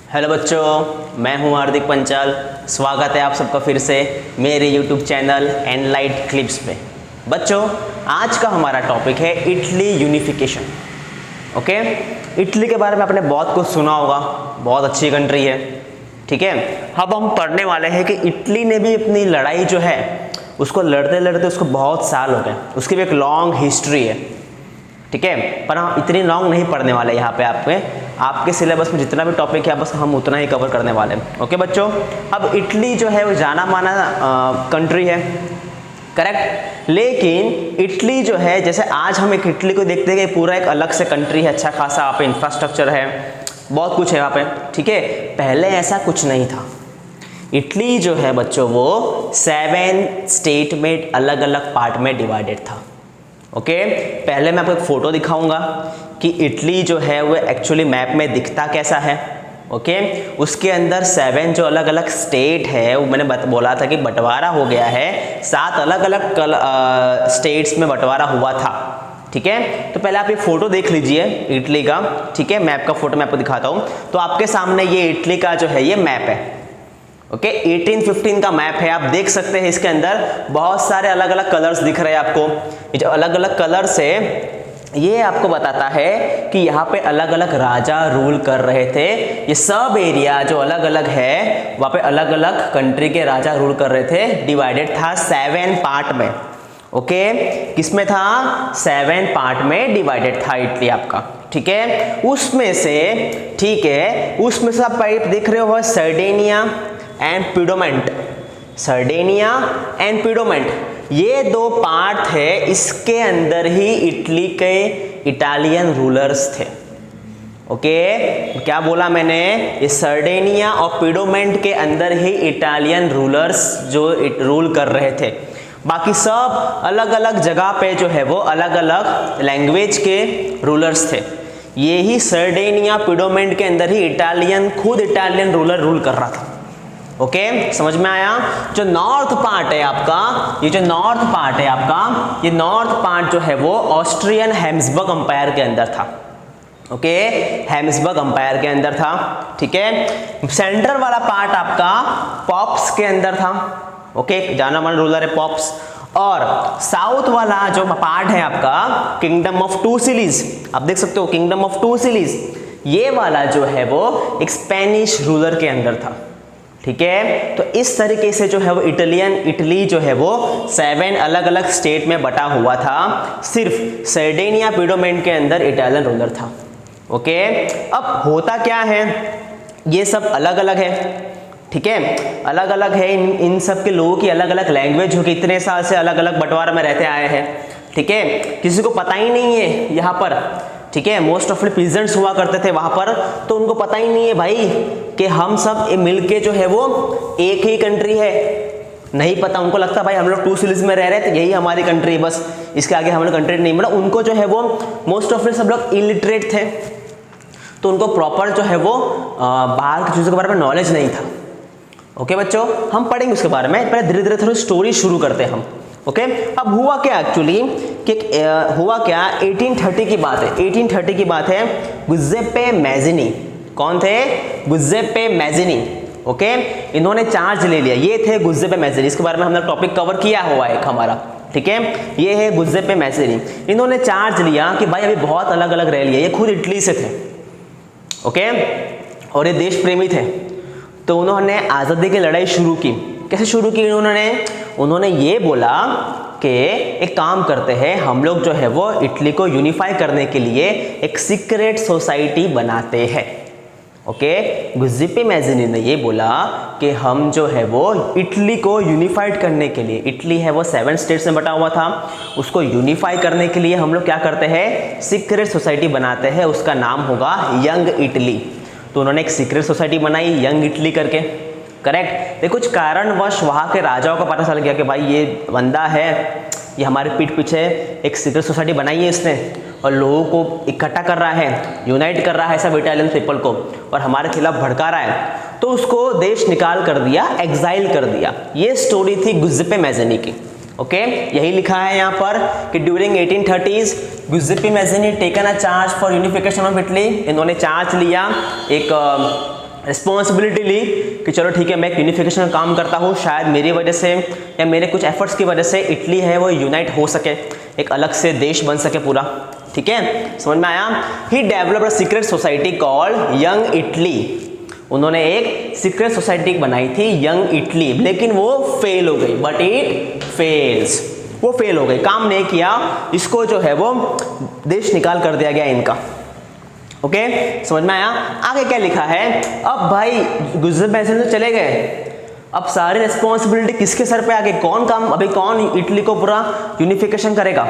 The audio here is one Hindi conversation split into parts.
हेलो बच्चों, मैं हूं हार्दिक पंचाल। स्वागत है आप सबका फिर से मेरे यूट्यूब चैनल एनलाइट क्लिप्स पे। बच्चों, आज का हमारा टॉपिक है इटली यूनिफिकेशन। ओके, इटली के बारे में आपने बहुत कुछ सुना होगा, बहुत अच्छी कंट्री है। ठीक है, अब हम पढ़ने वाले हैं कि इटली ने भी अपनी लड़ाई जो है उसको लड़ते लड़ते उसको बहुत साल हो गए, उसकी भी एक लॉन्ग हिस्ट्री है। ठीक है, पर हम इतनी लॉन्ग नहीं पढ़ने वाले यहाँ पे। आपके सिलेबस में जितना भी टॉपिक है बस हम उतना ही कवर करने वाले हैं। ओके बच्चों, अब इटली जो है वो जाना माना कंट्री है, करेक्ट। लेकिन इटली जो है, जैसे आज हम एक इटली को देखते हैं कि पूरा एक अलग से कंट्री है, अच्छा खासा यहाँ पे इंफ्रास्ट्रक्चर है, बहुत कुछ है यहाँ पे। ठीक है, पहले ऐसा कुछ नहीं था। इटली जो है बच्चों वो 7 स्टेट में अलग अलग पार्ट में डिवाइडेड था। ओके, पहले मैं आपको एक फोटो दिखाऊंगा कि इटली जो है वो एक्चुअली मैप में दिखता कैसा है। ओके, उसके अंदर 7 जो अलग अलग स्टेट है वो मैंने बोला था कि बंटवारा हो गया है, 7 अलग अलग स्टेट्स में बंटवारा हुआ था। ठीक है, तो पहले आप ये फोटो देख लीजिए इटली का। ठीक है, मैप का फोटो मैं आपको दिखाता हूँ। तो आपके सामने ये इटली का जो है ये मैप है। ओके, 1815 का मैप है। आप देख सकते हैं इसके अंदर बहुत सारे अलग अलग कलर्स दिख रहे हैं आपको। ये जो अलग अलग कलर्स है ये आपको बताता है कि यहाँ पे अलग अलग राजा रूल कर रहे थे। ये सब एरिया जो अलग अलग है वहाँ पे अलग अलग कंट्री के राजा रूल कर रहे थे। डिवाइडेड था 7 पार्ट में। ओके, किसमें था? 7 पार्ट में डिवाइडेड था इटली आपका। ठीक है, उसमें से आप देख रहे हो सर्डेनिया एंड पिडोमेंट। सर्डेनिया एंड पिडोमेंट ये 2 पार्ट थे, इसके अंदर ही इटली के इटालियन रूलर्स थे। ओके, क्या बोला मैंने? ये सर्डेनिया और पिडोमेंट के अंदर ही इटालियन रूलर्स जो रूल कर रहे थे। बाकी सब अलग अलग जगह पे जो है वो अलग अलग लैंग्वेज के रूलर्स थे। ये ही सर्डेनिया पिडोमेंट के अंदर ही खुद इटालियन रूलर रूल कर रहा था। ओके, समझ में आया? जो नॉर्थ पार्ट है आपका, ये नॉर्थ पार्ट जो है वो ऑस्ट्रियन हैब्सबर्ग अंपायर के अंदर था। ओके, हैब्सबर्ग अंपायर के अंदर था। ठीक है, सेंट्रल वाला पार्ट आपका पॉप्स के अंदर था। ओके, जाना माना रूलर है पॉप्स। और साउथ वाला जो पार्ट है आपका किंगडम ऑफ 2 सिटीज, आप देख सकते हो किंगडम ऑफ 2 सिटीज, ये वाला जो है वो एक स्पेनिश रूलर के अंदर था। ठीक है, तो इस तरीके से जो है वो इटली जो है वो 7 अलग अलग स्टेट में बटा हुआ था। सिर्फ सर्डेनिया पिडोमेंट के अंदर इटालियन रूलर था। ओके, अब होता क्या है, ये सब अलग अलग है। ठीक है, अलग अलग है, इन सब के लोगों की अलग अलग लैंग्वेज हो, कि इतने साल से अलग अलग बंटवारा में रहते आए हैं। ठीक है, किसी को पता ही नहीं है यहाँ पर। ठीक है, मोस्ट ऑफ पीजेंट्स हुआ करते थे वहां पर, तो उनको पता ही नहीं है भाई कि हम सब मिलके जो है वो एक ही कंट्री है। नहीं पता, उनको लगता भाई हम लोग 2 सिटीज में रह रहे थे, यही हमारी कंट्री है, बस इसके आगे हम लोग कंट्री नहीं। मतलब उनको जो है वो मोस्ट ऑफ सब लोग इलिटरेट थे, तो उनको प्रॉपर जो है वो बाहर की चीज़ों के बारे में नॉलेज नहीं था। ओके बच्चों, हम पढ़ेंगे उसके बारे में। पहले धीरे धीरे थोड़ी स्टोरी शुरू करते हैं हम। ओके, अब हुआ क्या एक्चुअली कि 1830 की बात है। 1830 की बात है। गुज़ेप्पे मैज़िनी, कौन थे? गुज़ेप्पे मैज़िनी। ओके, इन्होंने चार्ज ले लिया। ये थे गुज़ेप्पे मैज़िनी, इसके बारे में हमने टॉपिक कवर किया हुआ है एक हमारा। ठीक है, ये है गुज़ेप्पे मैज़िनी। इन्होंने चार्ज लिया कि भाई अभी बहुत अलग अलग रह लिया। ये खुद इटली से थे। ओके, और ये देश प्रेमी थे, तो उन्होंने आज़ादी की लड़ाई शुरू की। कैसे शुरू की उन्होंने ये बोला कि एक काम करते हैं, हम लोग जो है वो इटली को यूनिफाई करने के लिए एक सीक्रेट सोसाइटी बनाते हैं। ओके, गुज़ेप्पे मैज़िनी ने ये बोला कि हम जो है वो इटली को यूनिफाइड करने के लिए, इटली है वो 7 स्टेट्स में बटा हुआ था, उसको यूनिफाई करने के लिए हम लोग क्या करते हैं, सीक्रेट सोसाइटी बनाते हैं, उसका नाम होगा यंग इटली। तो उन्होंने एक सीक्रेट सोसाइटी बनाई यंग इटली करके। करेक्ट, तो कुछ कारणवश वहाँ के राजाओं को पता चल गया कि भाई ये बंदा है, ये हमारे पीठ पीछे एक सीक्रेट सोसाइटी बनाई है इसने, और लोगों को इकट्ठा कर रहा है, यूनाइट कर रहा है सब इटालियन पीपल को, और हमारे खिलाफ भड़का रहा है। तो उसको देश निकाल कर दिया, एग्जाइल कर दिया। ये स्टोरी थी गुज़ेप्पे मैज़िनी की। ओके, यही लिखा है यहाँ पर कि during 1830s Giuseppe Mazzini taken a charge for unification of Italy. इन्होंने चार्ज लिया एक रिस्पॉन्सिबिलिटी ली कि चलो ठीक है, मैं एक यूनिफिकेशन का काम करता हूँ, शायद मेरी वजह से या मेरे कुछ एफर्ट्स की वजह से इटली है वो यूनाइट हो सके, एक अलग से देश बन सके पूरा। ठीक है, समझ में आया। He developed a secret society called young Italy. उन्होंने एक सीक्रेट सोसाइटी बनाई थी यंग इटली, लेकिन वो फेल हो गई, बट इट फेल्स, वो फेल हो गई, काम नहीं किया, इसको जो है वो देश निकाल कर दिया गया इनका। ओके, समझ में आया। आगे क्या लिखा है, अब भाई गुजर मैसेज तो चले गए, अब सारी रिस्पॉन्सिबिलिटी किसके सर पे आ गई, कौन काम, अभी कौन इटली को पूरा यूनिफिकेशन करेगा।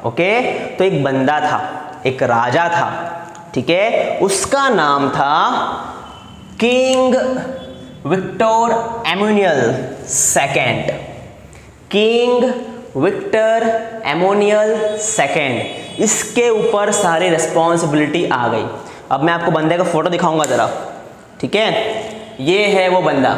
ओके, तो एक बंदा था, एक राजा था, ठीक है, उसका नाम था King Victor Emmanuel second. King Victor Emmanuel second, इसके ऊपर सारी रिस्पॉन्सिबिलिटी आ गई। अब मैं आपको बंदे का फोटो दिखाऊंगा जरा, ठीक है, ये है वो बंदा,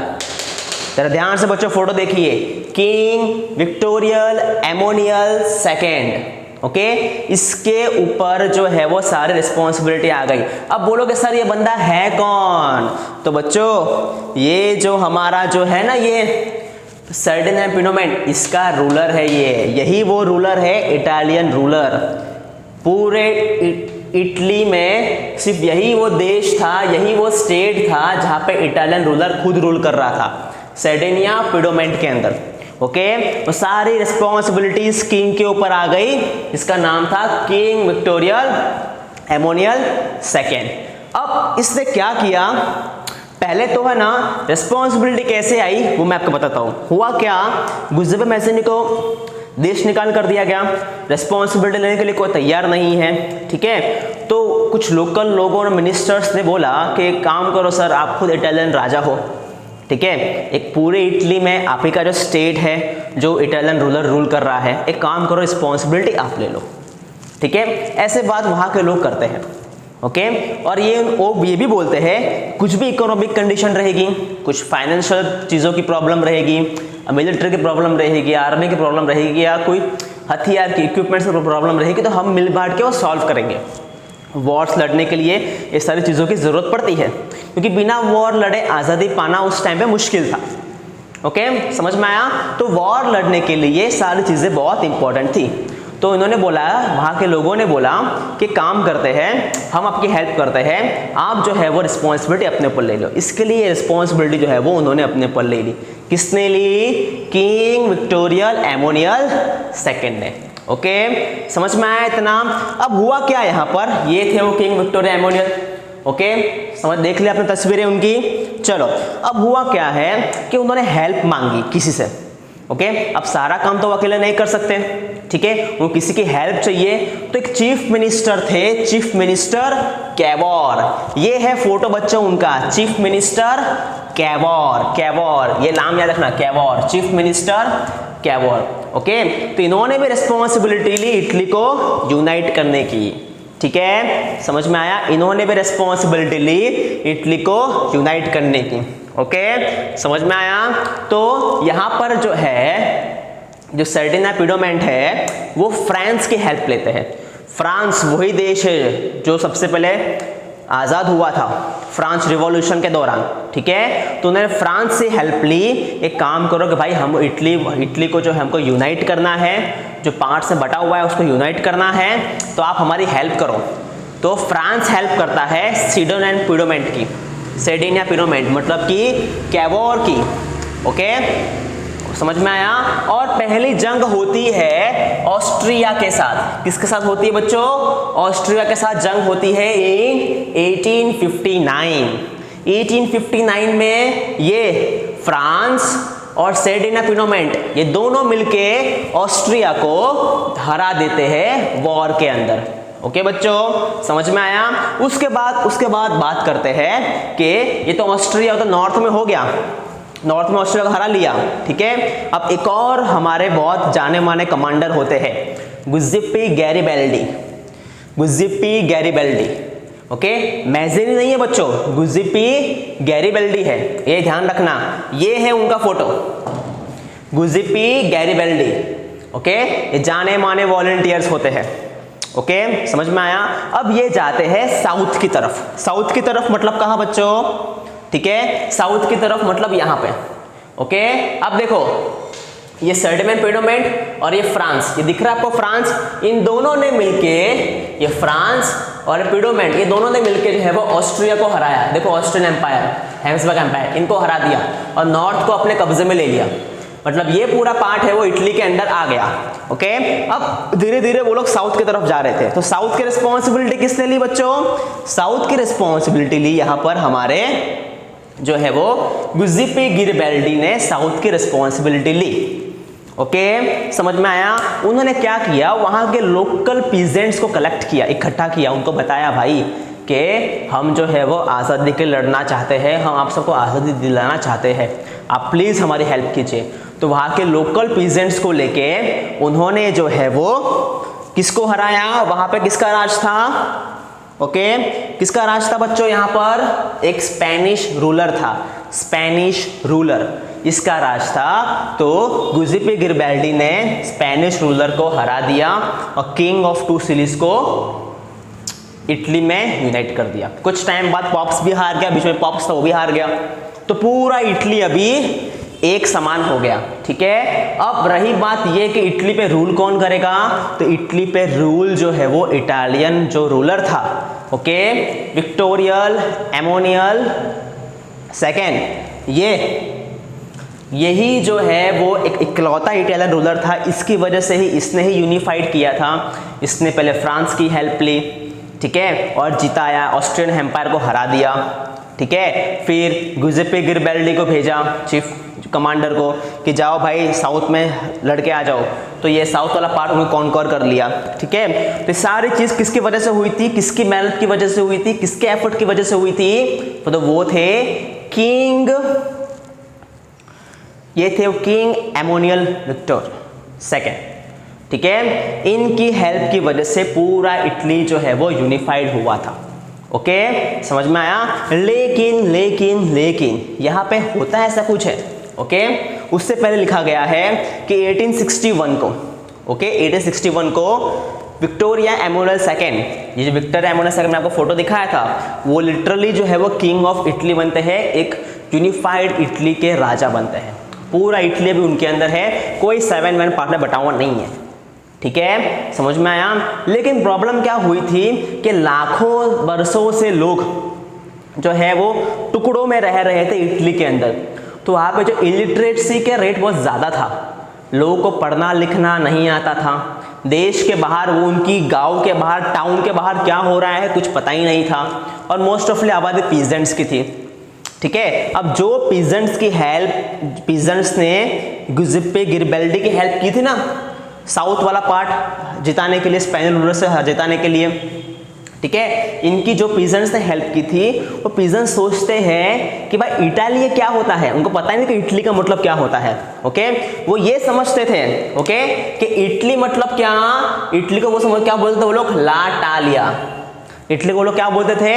जरा ध्यान से बच्चों फोटो देखिए, किंग विक्टोरियल एमैनुअल सेकेंड। ओके, इसके ऊपर जो है वो सारी रिस्पॉन्सिबिलिटी आ गई। अब बोलोगे सर ये बंदा है कौन, तो बच्चों ये जो हमारा जो है ना, ये फर्डिनेंड पिनोमेंट, इसका रूलर है ये, यही वो रूलर है, इटालियन रूलर। पूरे इटली में सिर्फ यही वो देश था, यही वो स्टेट था जहां पे इटालियन रूलर खुद रूल कर रहा था, सर्डिनिया पिडोमेंट के अंदर। ओके, तो सारी रिस्पॉन्सिबिलिटीज किंग के ऊपर आ गई, इसका नाम था किंग विक्टोरियल एमैनुअल सेकेंड। अब इसने क्या किया, पहले तो है ना रिस्पॉन्सिबिलिटी कैसे आई वो मैं आपको बताता हूँ। हुआ क्या, गुज़िपे मैज़ीनी को देश निकाल कर दिया गया, रिस्पॉन्सिबिलिटी लेने के लिए कोई तैयार नहीं है। ठीक है, तो कुछ लोकल लोगों और मिनिस्टर्स ने बोला कि एक काम करो सर, आप खुद इटालियन राजा हो, ठीक है, एक पूरे इटली में आप ही का जो स्टेट है, जो इटालियन रूलर रूल कर रहा है, एक काम करो रिस्पॉन्सिबिलिटी आप ले लो। ठीक है, ऐसे बात वहाँ के लोग करते हैं। ओके, और ये भी बोलते हैं कुछ भी इकोनॉमिक कंडीशन रहेगी, कुछ फाइनेंशियल चीज़ों की प्रॉब्लम रहेगी, मिलिट्री की प्रॉब्लम रहेगी, आर्मी की प्रॉब्लम रहेगी, या कोई हथियार की इक्विपमेंट्स की प्रॉब्लम रहेगी, तो हम मिल बांट के वो सॉल्व करेंगे। वॉर्स लड़ने के लिए ये सारी चीज़ों की ज़रूरत पड़ती है, क्योंकि बिना वॉर लड़े आज़ादी पाना उस टाइम पे मुश्किल था। ओके, समझ में आया। तो वॉर लड़ने के लिए सारी चीज़ें बहुत इंपॉर्टेंट थी। तो इन्होंने बोला, वहाँ के लोगों ने बोला कि काम करते हैं, हम आपकी हेल्प करते हैं, आप जो है वो रिस्पॉन्सिबिलिटी अपने ऊपर ले लो। इसके लिए रिस्पॉन्सिबिलिटी जो है वो उन्होंने अपने ऊपर ले ली। किसने ली, किंग विक्टोरियल एमैनुअल सेकेंड ने। ओके, समझ में आया इतना। अब हुआ क्या यहाँ पर, ये थे वो किंग विक्टोरिया एमैनुअल। ओके, समझ देख लिया आपने तस्वीरें उनकी। चलो, अब हुआ क्या है कि उन्होंने हेल्प मांगी किसी से। ओके, अब सारा काम तो अकेले नहीं कर सकते, ठीक है, वो किसी की हेल्प चाहिए। तो एक चीफ मिनिस्टर थे, चीफ मिनिस्टर कैवोर। ये है फोटो बच्चों उनका, चीफ मिनिस्टर कैवोर। कैवोर, ये नाम याद रखना, Cavour, chief minister Cavour. Okay, तो इन्होंने भी रिस्पॉन्सिबिलिटी ली इटली को यूनाइट करने की। ठीक है, समझ में आया, इन्होंने भी रिस्पॉन्सिबिलिटी ली इटली को यूनाइट करने की। ओके, समझ में आया। तो यहां पर जो है, जो सर्डिनिया पिडोमेंट है, वो फ्रांस की हेल्प लेते हैं। फ्रांस वही देश है जो सबसे पहले आज़ाद हुआ था फ्रांस रिवॉल्यूशन के दौरान। ठीक है, तो उन्होंने फ्रांस से हेल्प ली, एक काम करो कि भाई हम इटली को जो हमको यूनाइट करना है, जो पार्ट से बटा हुआ है उसको यूनाइट करना है, तो आप हमारी हेल्प करो। तो फ्रांस हेल्प करता है सर्डिनिया पिडोमेंट की, सर्डिनिया पिडोमेंट मतलब कि कैवोर की। ओके, समझ में आया। और पहली जंग होती है ऑस्ट्रिया के साथ। किसके साथ होती है बच्चों, ऑस्ट्रिया के साथ जंग होती है इन 1859। 1859 में ये फ्रांस और सर्डिनिया पिडोमेंट ये दोनों मिलके ऑस्ट्रिया को हरा देते हैं वॉर के अंदर। ओके बच्चों, समझ में आया। उसके बाद बात करते हैं कि ये तो ऑस्ट्रिया तो नॉर्थ में हो गया, नॉर्थ में ऑस्ट्रिया को हरा लिया। ठीक है, अब एक और हमारे बहुत जाने माने कमांडर होते हैं, गुज़िप्पी गैरिबल्डी। गुज़िप्पी गैरिबल्डी, ओके, मैज़ीनी नहीं है बच्चों, गुज़िप्पी गैरिबल्डी है, ये ध्यान रखना। ये है उनका फोटो, गुज़िप्पी गैरिबल्डी। ओके, ये जाने माने वॉलंटियर्स होते हैं। ओके, समझ में आया। अब ये जाते हैं साउथ की तरफ। साउथ की तरफ मतलब कहाँ बच्चों, ठीक है, साउथ की तरफ मतलब यहाँ पे। ओके, अब देखो ये सर्डियन पेडोमेंट और ये फ्रांस, ये दिख रहा है आपको फ्रांस, इन दोनों ने मिलके, ये फ्रांस और पेडोमेंट, ये दोनों ने मिलके जो है वो ऑस्ट्रिया को हराया। देखो ऑस्ट्रियन एम्पायर, हैब्सबर्ग एम्पायर, इनको हरा दिया और नॉर्थ को अपने कब्जे में ले लिया। मतलब ये पूरा पार्ट है वो इटली के अंदर आ गया। ओके, अब धीरे धीरे वो लोग साउथ की तरफ जा रहे थे, तो साउथ की रिस्पॉन्सिबिलिटी किसने ली बच्चों? साउथ की रिस्पॉन्सिबिलिटी ली यहाँ पर हमारे जो है वो गुजिप्पी गिरिबेल्डी ने साउथ की रिस्पॉन्सिबिलिटी ली। ओके, समझ में आया? उन्होंने क्या किया, वहां के लोकल पीजेंट्स को कलेक्ट किया, इकट्ठा किया, उनको बताया भाई कि हम जो है वो आज़ादी के लिए लड़ना चाहते हैं, हम आप सबको आज़ादी दिलाना चाहते हैं, आप प्लीज़ हमारी हेल्प कीजिए। तो वहाँ के लोकल पीजेंट्स को लेके उन्होंने जो है वो किसको हराया? वहाँ पे किसका राज था? ओके, किसका राज था बच्चों? यहाँ पर एक स्पेनिश रूलर था, स्पेनिश रूलर, इसका राज था। तो गुजिप्पी गिरिबेल्डी ने स्पेनिश रूलर को हरा दिया और किंग ऑफ टू सिटीज को इटली में यूनाइट कर दिया। कुछ टाइम बाद पॉप्स भी हार गया, बीच में पॉप्स था वो भी हार गया, तो पूरा इटली अभी एक समान हो गया। ठीक है, अब रही बात ये कि इटली पे रूल कौन करेगा? तो इटली पे रूल जो है वो इटालियन जो रूलर था, ओके, विक्टोरियल एमोनियल सेकेंड, यही जो है वो एक इकलौता इटालियन रूलर था। इसकी वजह से ही इसने ही यूनिफाइड किया था। इसने पहले फ्रांस की हेल्प ली, ठीक है, और जिताया, ऑस्ट्रियन एम्पायर को हरा दिया। ठीक है, फिर गुजिप्पी गिरिबेल्डी को भेजा, चीफ कमांडर को, कि जाओ भाई साउथ में लड़के आ जाओ। तो ये साउथ वाला पार्ट उन्होंने कॉन्कर कर लिया। ठीक है, तो सारी चीज किसकी वजह से हुई थी? किसकी मेहनत की वजह से हुई थी? किसके एफर्ट की वजह से हुई थी? तो वो थे किंग, ये थे किंग एमोनियल विक्टर सेकेंड। ठीक है, इनकी हेल्प की वजह से पूरा इटली जो है वो यूनिफाइड हुआ था। ओके, समझ में आया? लेकिन लेकिन लेकिन यहाँ पे होता है ऐसा कुछ है। ओके, उससे पहले लिखा गया है कि 1861 को, ओके, 1861 को विक्टोरिया एमोनियल सेकेंड, ये जो विक्टोरिया एमोनियल सेकेंड में आपको फोटो दिखाया था, वो लिटरली जो है वो किंग ऑफ इटली बनते हैं, एक यूनिफाइड इटली के राजा बनते हैं। पूरा इटली भी उनके अंदर है, कोई 7 पार्ट में बटा हुआ नहीं है। ठीक है, समझ में आया? लेकिन प्रॉब्लम क्या हुई थी कि लाखों वर्षों से लोग जो है वो टुकड़ों में रह रहे थे इटली के अंदर। तो वहाँ पे जो इलिटरेसी के रेट बहुत ज़्यादा था, लोगों को पढ़ना लिखना नहीं आता था। देश के बाहर, वो उनकी गांव के बाहर, टाउन के बाहर क्या हो रहा है कुछ पता ही नहीं था, और मोस्ट ऑफली आबादी पीजेंट्स की थी। ठीक है, अब जो पीजेंट्स की हेल्प, पीजेंट्स ने गुजिप्पी गिरिबेल्डी की हेल्प की थी ना, साउथ वाला पार्ट जिताने के लिए, स्पेनिश रूलर से जिताने के लिए। ठीक है, इनकी जो पीजेंट्स ने हेल्प की थी, वो पीजेंट्स सोचते हैं कि भाई इटाली क्या होता है, उनको पता ही नहीं कि इटली का मतलब क्या होता है। ओके, वो ये समझते थे, ओके, कि इटली मतलब क्या, इटली को वो समझ क्या बोलते थे वो लोग? ला टालिया। इटली को लोग क्या बोलते थे?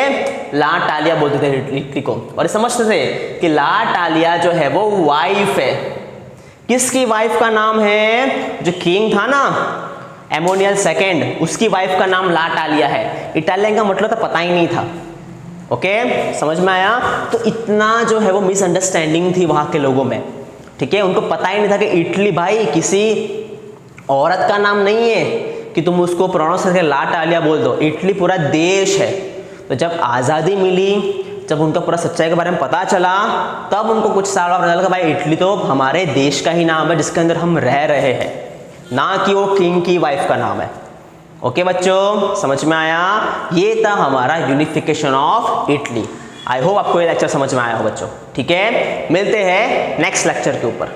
ला टालिया बोलते थे इटली को। और समझते थे कि ला टालिया जो है वो वाइफ है, किसकी वाइफ का नाम है? जो किंग था ना एमोनियल सेकेंड, उसकी वाइफ का नाम ला टालिया है। इटालियन का मतलब तो पता ही नहीं था। ओके, समझ में आया? तो इतना जो है वो मिसअंडरस्टैंडिंग थी वहां के लोगों में। ठीक है, उनको पता ही नहीं था कि इटली भाई किसी औरत का नाम नहीं है कि तुम उसको प्रोनाउंस करके ला टालिया बोल दो। इटली पूरा देश है। तो जब आज़ादी मिली, जब उनको पूरा सच्चाई के बारे में पता चला, तब उनको कुछ साल बाद पता चला भाई इटली तो हमारे देश का ही नाम है जिसके अंदर हम रह रहे हैं, ना कि वो किंग की वाइफ का नाम है। ओके बच्चों, समझ में आया? ये था हमारा unification of Italy. I hope आपको ये लेक्चर समझ में आया हो बच्चों। ठीक है, मिलते हैं नेक्स्ट लेक्चर के ऊपर।